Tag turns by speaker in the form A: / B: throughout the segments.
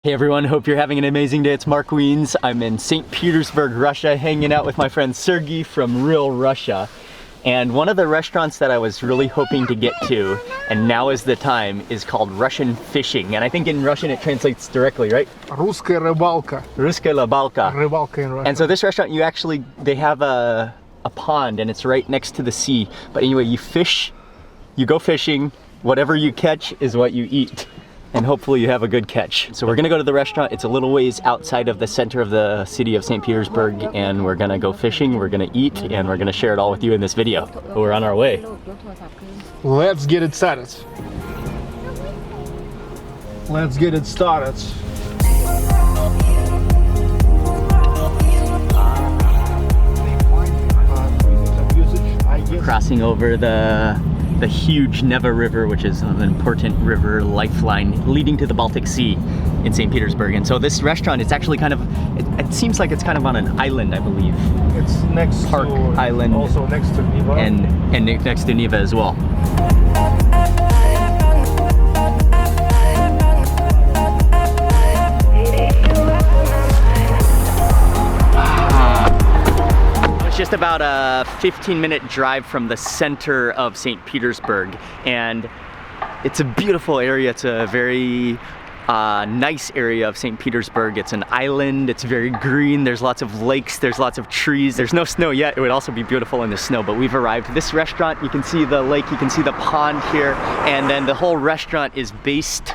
A: Hey everyone, hope you're having an amazing day. It's Mark Wiens. I'm in Saint Petersburg, Russia, hanging out with my friend Sergey from Real Russia. And one of the restaurants that I was really hoping to get to, and now is the time, is called Russian Fishing. And I think in Russian it translates directly, right?
B: Russkaya Rybalka.
A: Russkaya Rybalka.
B: Rybalka in Russian.
A: And so this restaurant, they have a pond and it's right next to the sea. But anyway, you fish, you go fishing, whatever you catch is what you eat. And hopefully you have a good catch. So we're gonna go to the restaurant. It's a little ways outside of the center of the city of Saint Petersburg, and we're gonna go fishing, we're gonna eat, and we're gonna share it all with you in this video. But we're on our way.
B: Let's get it started. Let's get it started.
A: Crossing over the huge Nieva River, which is an important river lifeline leading to the Baltic Sea in St. Petersburg. And so this restaurant, it's actually kind of, it seems like it's kind of on an island, I believe.
B: It's next
A: Park
B: to
A: Island.
B: Also next to Nieva.
A: And next to Nieva as well. Just about a 15-minute drive from the center of St. Petersburg, and it's a beautiful area. It's a very nice area of St. Petersburg. It's an island, it's very green, there's lots of lakes, there's lots of trees. There's no snow yet. It would also be beautiful in the snow, but we've arrived. This restaurant, you can see the lake, you can see the pond here, and then the whole restaurant is based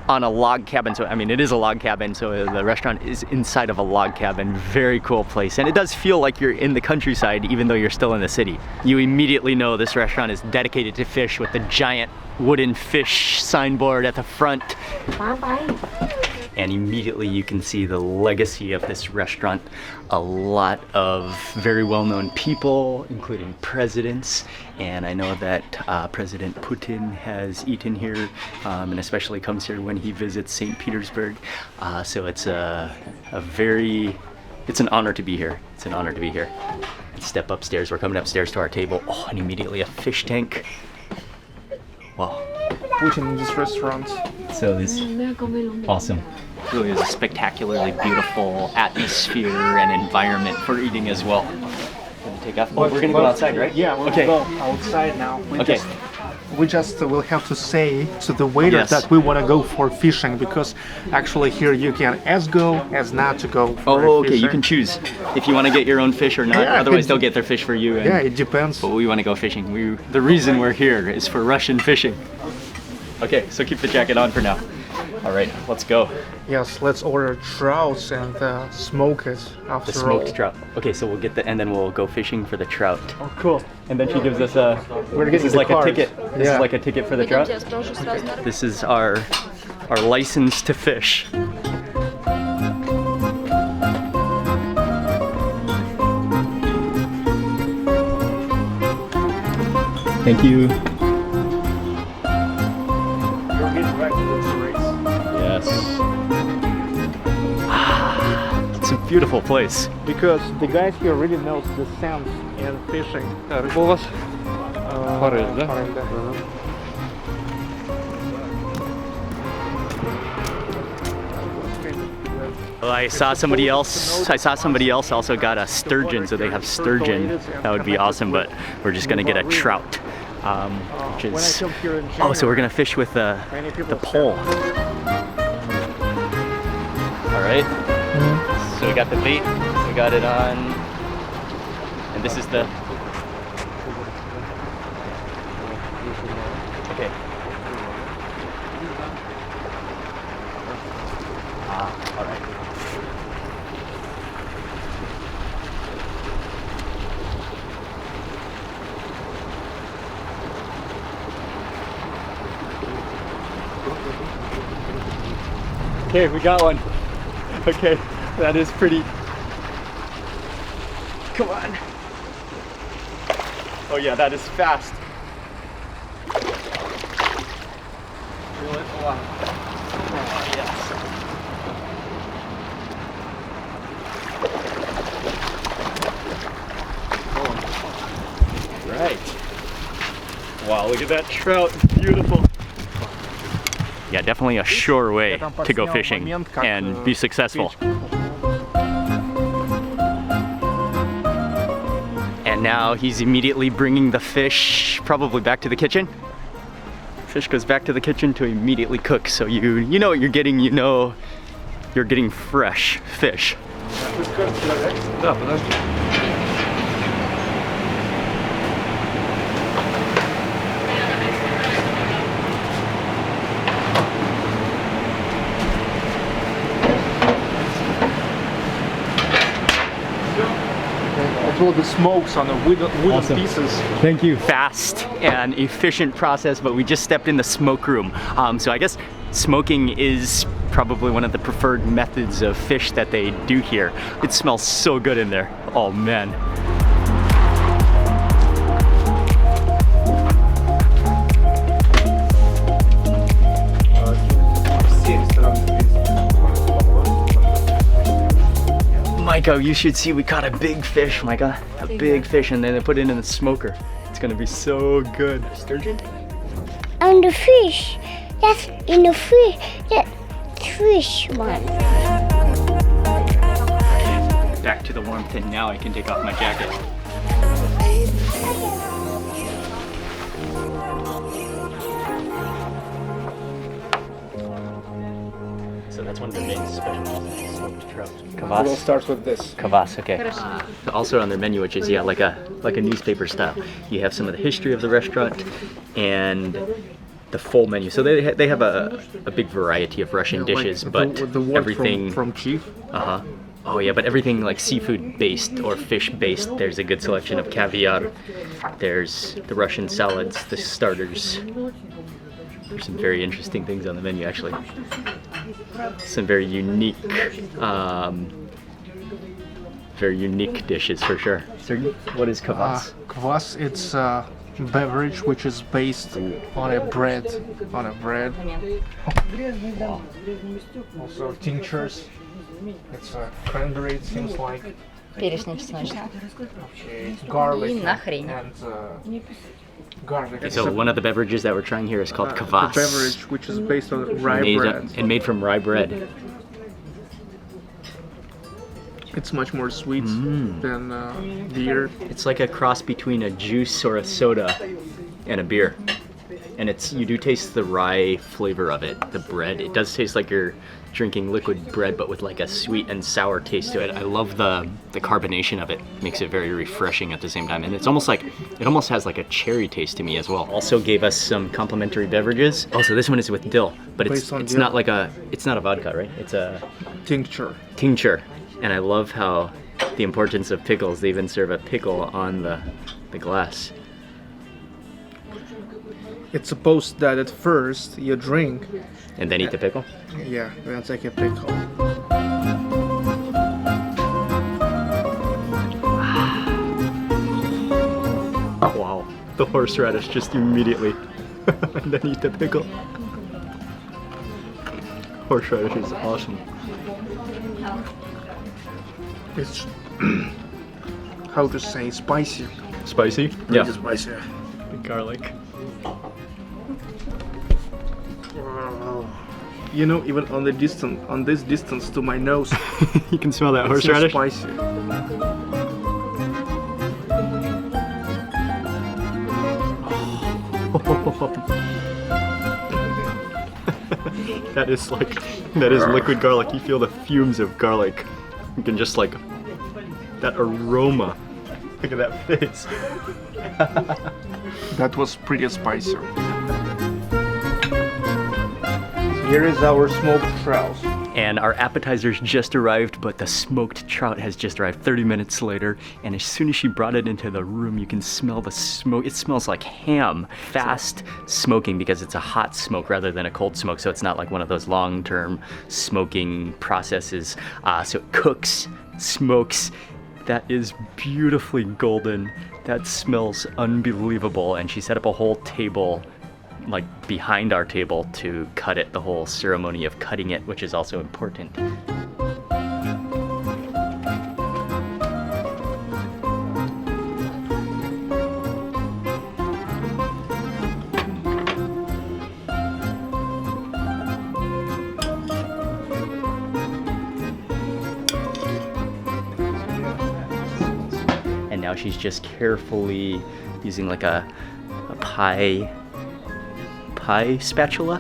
A: on a log cabin. So I mean, it is a log cabin, so the restaurant is inside of a log cabin. Very cool place, and it does feel like you're in the countryside even though you're still in the city. You immediately know this restaurant is dedicated to fish with the giant wooden fish signboard at the front. And immediately you can see the legacy of this restaurant. A lot of very well-known people, including presidents, and I know that President Putin has eaten here, and especially comes here when he visits St. Petersburg. So it's it's an honor to be here. It's an honor to be here. Let's step upstairs. We're coming upstairs to our table. Oh, and immediately a fish tank. Wow.
B: Putin in this restaurant.
A: So this awesome. It really is a spectacularly beautiful atmosphere and environment for eating as well. Gonna take off. Oh, we're gonna go outside, right?
B: Yeah, we'll go outside now. We just will have to say to the waiter that we want to go for fishing, because actually here you can as go as not to go for
A: okay,
B: fishing.
A: you can choose if you want to get your own fish or not.
B: Yeah,
A: otherwise they'll get their fish for you.
B: Yeah, it depends.
A: But we want to go fishing. The reason we're here is for Russian fishing. Okay, so keep the jacket on for now. All right, let's go.
B: Yes, let's order trouts and smoke it after
A: the smoked trout. Okay, so we'll get and then we'll go fishing for the trout.
B: Oh, cool.
A: And then she gives us a, this is like a ticket. This is like a ticket for the trout. This is our license to fish. Thank you. Yes. It's a beautiful place.
B: Because the guys here really knows the sense in fishing.
A: Well, I saw somebody else also got a sturgeon, so they have sturgeon. That would be awesome, but we're just gonna get a trout. Which is, so we're gonna fish with the pole. All right. So we got the bait, we got it on, and this is the. Okay. All right. Okay, we got one. Okay, that is pretty. Come on. Oh yeah, that is fast. Feel it? Wow. Oh, yes. Right. Wow, look at that trout. Beautiful. Yeah, definitely a sure way to go fishing and be successful. And now he's immediately bringing the fish probably back to the kitchen. Fish goes back to the kitchen to immediately cook, so you know what you're getting, you know you're getting fresh fish.
B: It will be smokes on the wooden pieces.
A: Thank you. Fast and efficient process, but we just stepped in the smoke room. So I guess smoking is probably one of the preferred methods of fish that they do here. It smells so good in there. Oh man. Micah, you should see we caught a big fish, Micah. A big fish, and then they put it in the smoker. It's gonna be so good. Sturgeon?
C: And the fish. That's in the fish. That fish one.
A: Back to the warmth, and now I can take off my jacket. So that's one of their main specialties, smoked trout. Kvass.
B: We'll start with this.
A: Kvass, okay. Also on their menu, which is like a newspaper style. You have some of the history of the restaurant and the full menu. So they have a big variety of Russian dishes, but
B: the word
A: everything
B: from chief.
A: Oh yeah, but everything like seafood based or fish based. There's a good selection of caviar. There's the Russian salads, the starters. There's some very interesting things on the menu actually. Some very unique dishes for sure. So what is kvass?
B: Kvass, it's a beverage which is based on a bread. Also tinctures. It's a cranberry, it seems like.
D: Перечная чесночная.
B: Garlic
D: И на хрень.
B: and garlic.
A: So one of the beverages that we're trying here is called kvass.
B: The beverage which is based on rye bread.
A: And made from rye bread.
B: It's much more sweet than beer.
A: It's like a cross between a juice or a soda and a beer. And you do taste the rye flavor of it, the bread. It does taste like you're drinking liquid bread, but with like a sweet and sour taste to it. I love the carbonation of it. Makes it very refreshing at the same time. And it almost has like a cherry taste to me as well. Also gave us some complimentary beverages. Also, this one is with dill, but it's not a vodka, right? It's a
B: Tincture.
A: And I love how the importance of pickles. They even serve a pickle on the glass.
B: It's supposed that at first you drink.
A: And then eat the pickle?
B: Yeah, then take a pickle.
A: Wow, the horseradish just immediately. And then eat the pickle. Horseradish is awesome.
B: It's how to say spicy.
A: Spicy?
B: Really spicy.
A: Garlic.
B: You know, even on this distance to my nose,
A: You can smell that
B: it's
A: horseradish?
B: spicy.
A: That is liquid garlic. You feel the fumes of garlic. You can just like, that aroma. Look at that face.
B: That was pretty spicy. Here is our smoked trout.
A: And our appetizers just arrived, but the smoked trout has just arrived 30 minutes later. And as soon as she brought it into the room, you can smell the smoke. It smells like ham. Fast smoking because it's a hot smoke rather than a cold smoke. So it's not like one of those long-term smoking processes. So it cooks, smokes. That is beautifully golden. That smells unbelievable. And she set up a whole table like behind our table to cut it, the whole ceremony of cutting it, which is also important. now she's just carefully using like a pie spatula.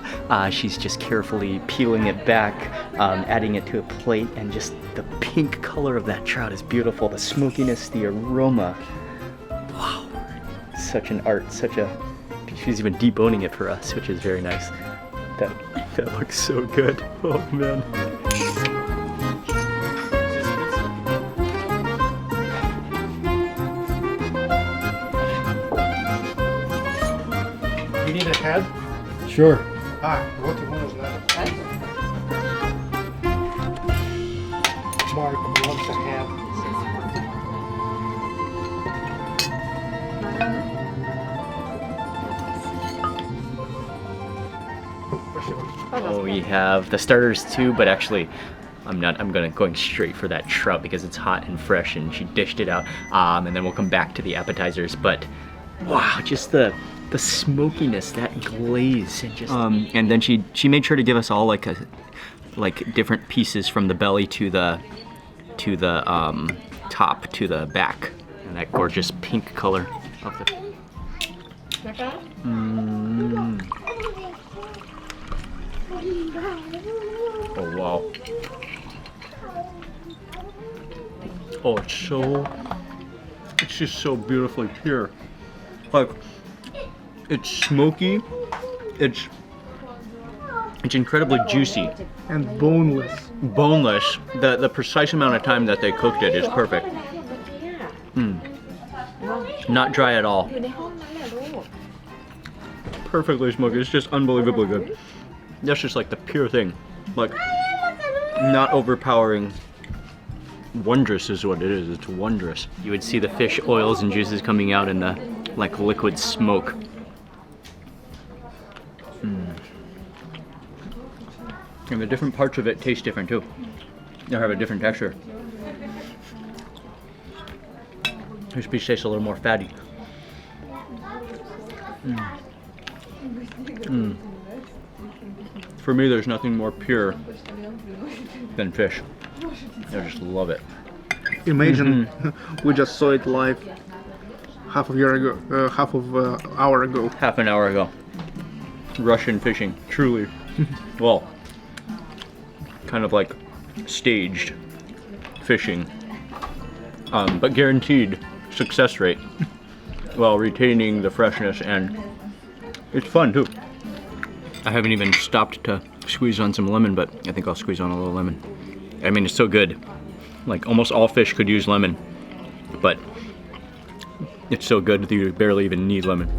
A: She's just carefully peeling it back, adding it to a plate, and just the pink color of that trout is beautiful. The smokiness, the aroma. Wow, such an art, she's even deboning it for us, which is very nice. That looks so good. Oh man.
B: You need a head?
D: Sure.
B: Вот его нужно. Mark wants a head.
A: Oh, we have the starters too, but actually I'm going straight for that trout because it's hot and fresh and she dished it out. And then we'll come back to the appetizers, but wow, just the smokiness, that glaze, and just and then she made sure to give us all like different pieces from the belly to the top to the back, and that gorgeous pink color of the Oh wow. Oh, it's just so beautifully pure. Like, it's smoky, it's incredibly juicy.
B: And boneless.
A: Boneless. The precise amount of time that they cooked it is perfect. Not dry at all. Perfectly smoky, it's just unbelievably good. That's just like the pure thing. Like, not overpowering. Wondrous is what it is. It's wondrous. You would see the fish oils and juices coming out in the like liquid smoke. And the different parts of it taste different too. They have a different texture. This piece tastes a little more fatty. For me, there's nothing more pure than fish. I just love it.
B: Imagine we just saw it live half an hour ago.
A: Half an hour ago. Russian fishing, truly. Well, kind of like staged fishing, but guaranteed success rate while retaining the freshness, and it's fun too. I haven't even stopped to squeeze on some lemon, but I think I'll squeeze on a little lemon. I mean, it's so good. Like, almost all fish could use lemon, but it's so good that you barely even need lemon.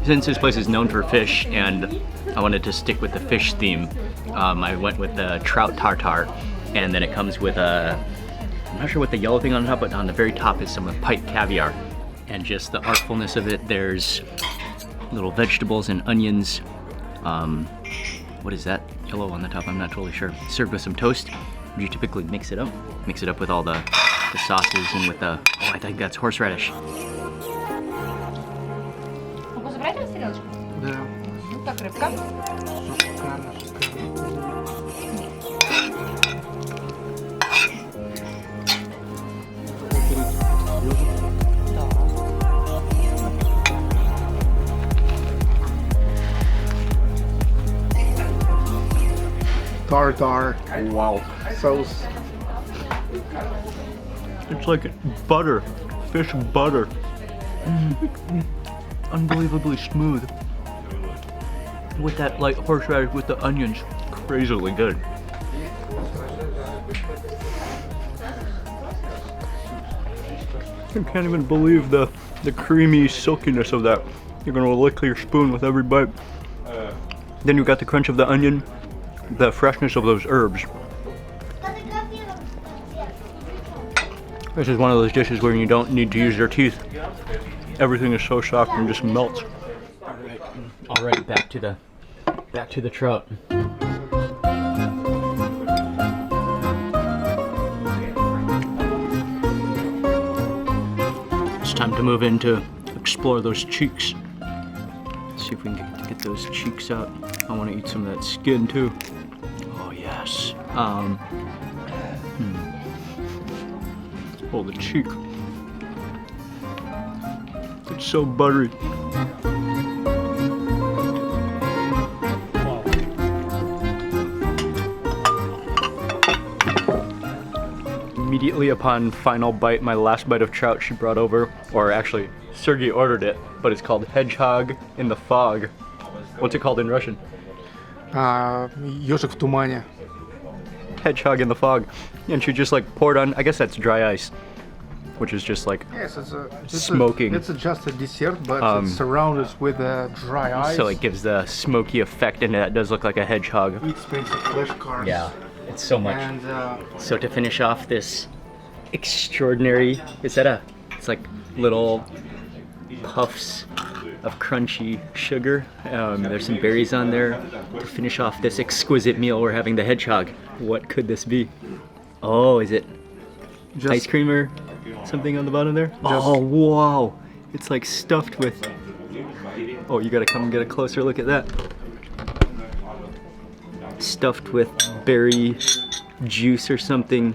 A: Since this place is known for fish and I wanted to stick with the fish theme, I went with the trout tartare, and then it comes with I'm not sure what the yellow thing on top, but on the very top is some Pike caviar. And just the artfulness of it, there's little vegetables and onions. What is that yellow on the top? I'm not totally sure. Served with some toast. You typically mix it up with all the sauces and with the, oh, I think that's horseradish.
B: Да.
E: Так, рыбка.
B: Шикарно, tartar.
A: Wow.
B: Sauce.
A: It's like butter, fish butter. Unbelievably smooth. With that light horseradish with the onions, crazily good. I can't even believe the creamy silkiness of that. You're gonna lick your spoon with every bite. Then you got the crunch of the onion, the freshness of those herbs. This is one of those dishes where you don't need to use your teeth. Everything is so soft and just melts. All right, back to the trout. It's time to move in to explore those cheeks. See if we can get those cheeks out. I want to eat some of that skin too. yes. Oh, the cheek. It's so buttery. Immediately upon final bite, my last bite of trout she brought over, or actually, Sergey ordered it, but it's called Hedgehog in the Fog. What's it called in Russian?
B: Ежик в тумане.
A: Hedgehog in the Fog. And she just like poured on, I guess that's dry ice, which is just like
B: Yes, it's
A: smoking.
B: It's just a dessert, but it's surrounded with dry ice.
A: So it gives the smoky effect, and that does look like a hedgehog.
B: expensive flashcards.
A: Yeah, it's so much.
B: And
A: So to finish off this extraordinary, it's like little puffs of crunchy sugar. There's some berries on there. To finish off this exquisite meal, we're having the hedgehog. What could this be? Oh, is it
B: just
A: ice cream or something on the bottom there? Oh, wow. It's like stuffed with... Oh, you gotta come and get a closer look at that. Stuffed with berry juice or something.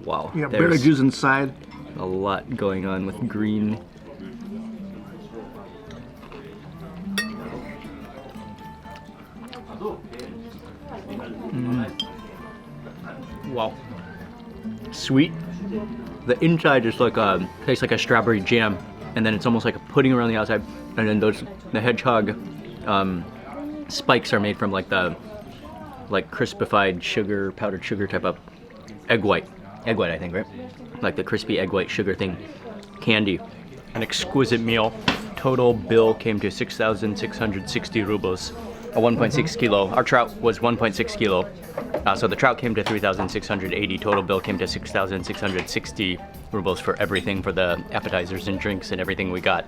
A: Wow.
B: yeah, berry
A: there's
B: juice inside.
A: a lot going on with green. Wow. Sweet. The inside is like tastes like a strawberry jam, and then it's almost like a pudding around the outside. And then the hedgehog spikes are made from like crispified sugar, powdered sugar type of egg white, I think, right? Like the crispy egg white sugar thing, candy. An exquisite meal. Total bill came to 6,660 rubles. A 1.6 kilo. Our trout was 1.6 kilo. So the trout came to 3,680. Total bill came to 6,660 rubles for everything, for the appetizers and drinks and everything we got.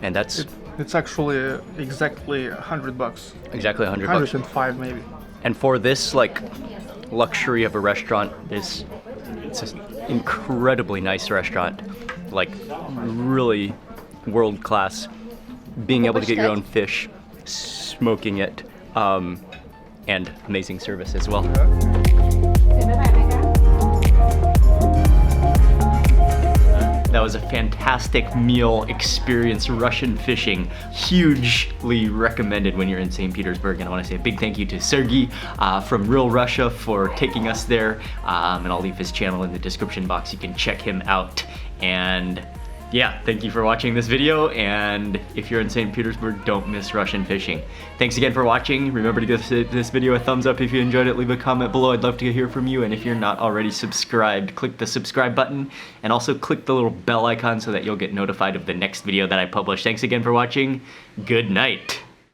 A: And that's
B: It's actually exactly $100.
A: exactly 100 bucks.
B: 105 maybe.
A: And for this like luxury of a restaurant, it's an incredibly nice restaurant, like really world class. Being able to get your own fish, smoking it, and amazing service as well. That was a fantastic meal experience, Russian fishing. Hugely recommended when you're in St. Petersburg. And I want to say a big thank you to Sergey from Real Russia for taking us there. And I'll leave his channel in the description box. You can check him out. And yeah, thank you for watching this video. And if you're in St. Petersburg, don't miss Russian fishing. Thanks again for watching. Remember to give this video a thumbs up if you enjoyed it. Leave a comment below. I'd love to hear from you. And if you're not already subscribed, click the subscribe button and also click the little bell icon so that you'll get notified of the next video that I publish. Thanks again for watching. Good night.